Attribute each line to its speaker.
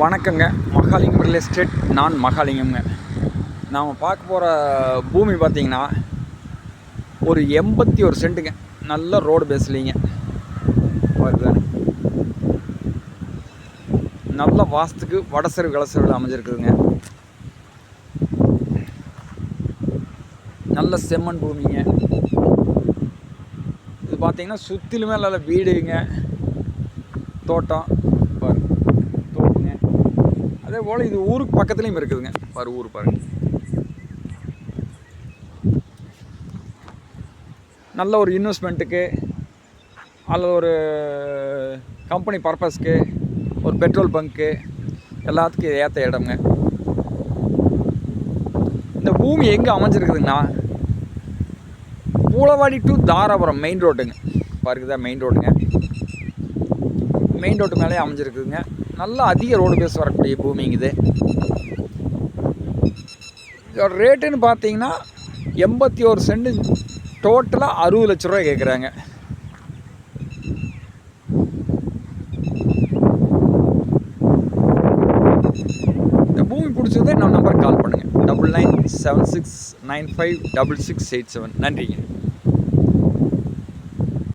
Speaker 1: வணக்கங்க. Mahalingam real estate. நான் மகாலிங்கம்ங்க. நாம் பார்க்க போகிற பூமி பார்த்திங்கன்னா ஒரு 81 சென்ட்டுங்க. நல்ல ரோடு பேசலிங்க. பாருங்க, நல்ல வாஸ்துக்கு வடசெரு கலசருவில் அமைஞ்சிருக்குதுங்க. நல்ல செம்மண் பூமிங்க. இது பார்த்திங்கன்னா சுற்றிலுமே நல்ல வீடுங்க, தோட்டம் பாருங்க, தோப்புங்க. அதே போல் இது ஊருக்கு பக்கத்துலேயும் இருக்குதுங்க. ஊர் பாருங்க, நல்ல ஒரு இன்வெஸ்ட்மெண்ட்டுக்கு அல்லது ஒரு கம்பெனி பர்பஸ்க்கு, ஒரு பெட்ரோல் பங்க்கு, எல்லாத்துக்கும் ஏற்ற இடம்ங்க. இந்த பூமி எங்கே அமைஞ்சிருக்குதுங்கன்னா பூளவாடி டு தாராபுரம் மெயின் ரோட்டுங்க. பாருக்குதா மெயின் ரோடுங்க. மெயின் ரோட்டு மேலே அமைஞ்சிருக்குதுங்க. நல்லா அதிக ரோடு பேஸ் வரக்கூடிய பூமிங்க இது. இதோட ரேட்டுன்னு பார்த்தீங்கன்னா 81 சென்ட், டோட்டலாக 60 லட்ச ரூபா கேட்குறாங்க. இந்த பூமி பிடிச்சதே நம்ம நம்பருக்கு கால் பண்ணுங்கள். 9976956687. நன்றிங்க.